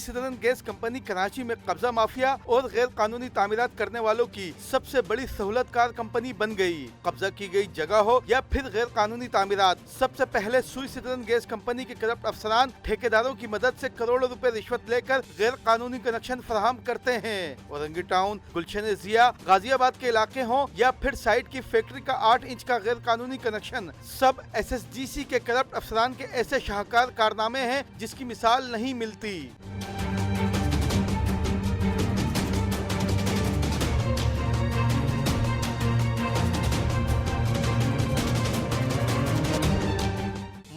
सिदरन gas company Karachi में कब्जा mafia और गैर कानूनी तामीरात करने वालों की सबसे बड़ी सहूलतकार कंपनी बन गई। कब्जा की गई जगह हो या फिर गैर कानूनी तामीरात, सबसे पहले सुई सिदरन गैस कंपनी के करप्ट अफसरान ठेकेदारों की मदद से करोड़ों रुपए रिश्वत लेकर गैर कानूनी कनेक्शन फराहम करते हैं। औरंगी टाउन, गुलशन जिया, गाजियाबाद के इलाके हों या फिर साइड की फैक्ट्री का 8 इंच का गैर कानूनी कनेक्शन, सब SSGC के करप्ट अफसरान के ऐसे शाहकार कारनामे हैं जिसकी मिसाल नहीं मिलती।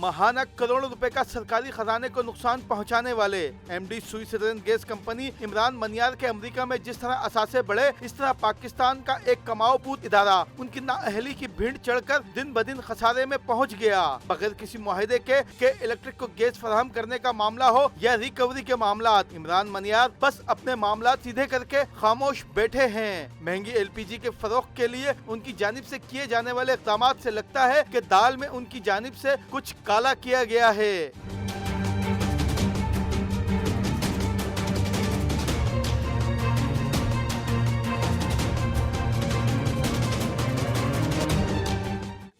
महाना करोड़ों रुपए का सरकारी खजाने को नुकसान पहुंचाने वाले MD सुई सिदरन गैस कंपनी इमरान मनियार के अमेरिका में जिस तरह असासे बढ़े, इस तरह पाकिस्तान का एक कमाऊपूत इदारा उनकी नाअहली की भीड़ चढ़कर दिन ब दिन खसारे में पहुंच गया। बगैर किसी मुआहदे के इलेक्ट्रिक को गैस फराहम करने का मामला हो या रिकवरी के मामला, इमरान मनियार बस अपने मामला सीधे करके खामोश बैठे हैं। महंगी LPG के फरोख्त के लिए उनकी जानिब से किए जाने वाले इक़दाम से लगता है कि दाल में उनकी जानिब से कुछ काला किया गया है।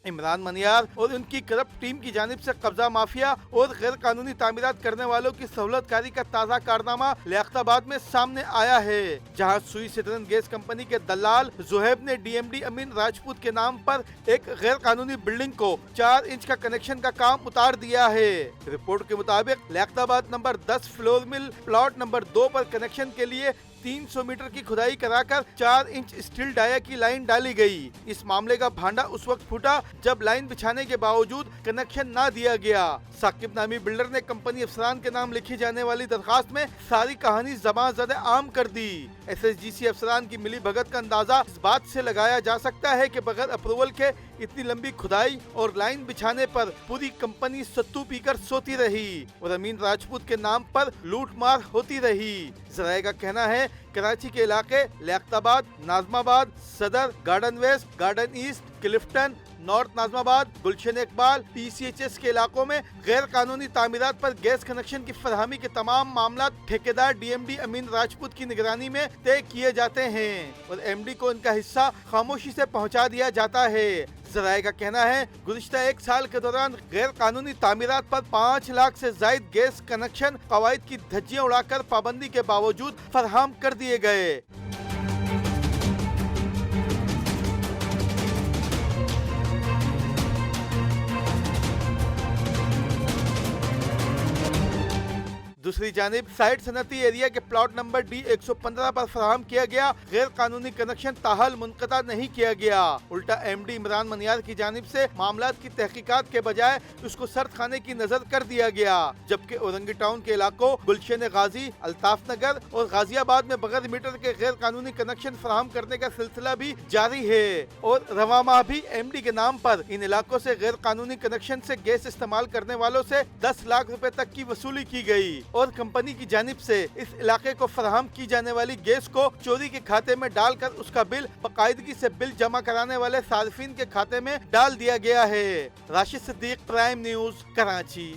इमरान मनियार और उनकी करप्ट टीम की जानिब से कब्जा माफिया और गैर कानूनी तामीरात करने वालों की सहूलतकारी का ताज़ा कारनामा लियाकताबाद में सामने आया है, जहां सुई सिदरन गैस कंपनी के दलाल जुहैब ने DMD अमीन राजपूत के नाम पर एक गैर कानूनी बिल्डिंग को 4 इंच का कनेक्शन का काम उतार दिया है। रिपोर्ट के मुताबिक Liaquatabad number 10 flour mill plot number 2 पर कनेक्शन के लिए 300 मीटर की खुदाई कराकर 4 इंच स्टील डाया की लाइन डाली गई। इस मामले का भांडा उस वक्त फूटा जब लाइन बिछाने के बावजूद कनेक्शन ना दिया गया। साकिब नामी बिल्डर ने कंपनी अफसरान के नाम लिखी जाने वाली दरखास्त में सारी कहानी ज़बां-ज़द आम कर दी। SSGC अफसरान की मिली भगत का अंदाजा इस बात से लगाया जा सकता है कि बगैर अप्रूवल के इतनी लंबी खुदाई और लाइन बिछाने पर पूरी कंपनी सत्तू पीकर सोती रही और अमीन राजपूत के नाम पर लूट मार होती रही। ज़राए का कहना है कराची के इलाके Liaquatabad, Nazimabad, Saddar, garden west, garden east, Clifton, north Nazimabad, Gulshan Iqbal, PCHS के इलाकों में गैर कानूनी तामीरात पर गैस कनेक्शन की फरहमी के तमाम मामला ठेकेदार DMD अमीन राजपूत की निगरानी में तय किए जाते हैं और MD को इनका हिस्सा खामोशी से पहुंचा दिया जाता है। ज़राए का कहना है गुज़िश्ता 1 साल के दौरान गैर कानूनी तामीरात पर 5 लाख से जायद गैस कनेक्शन कवायद की धज्जियां उड़ाकर पाबंदी के बावजूद फराहम कर दिए गए। दूसरी जानिब साइड सनती एरिया के प्लॉट नंबर D115 पर फराहम किया गया गैर कानूनी कनेक्शन ताहाल मुनक़ता नहीं किया गया। उल्टा MD इमरान मनियार की जानिब से मामलात की तहकीकात के बजाय उसको सर्द खाने की नजर कर दिया गया, जबकि औरंगी टाउन के इलाकों गुलशन गाजी, अल्ताफ नगर और गाजियाबाद में बगैर मीटर के गैर कानूनी कनेक्शन फराहम करने का सिलसिला भी जारी है और रवा माह भी MD के नाम पर इन इलाकों से गैर कानूनी कनेक्शन से गैस इस्तेमाल करने वालों से 10 लाख रुपए तक की वसूली की गई और कंपनी की जानिब से इस इलाके को फराहम की जाने वाली गैस को चोरी के खाते में डालकर उसका बिल बाकायदगी से बिल जमा कराने वाले सार्फिन के खाते में डाल दिया गया है। Rashid Siddiq, Prime News, Karachi.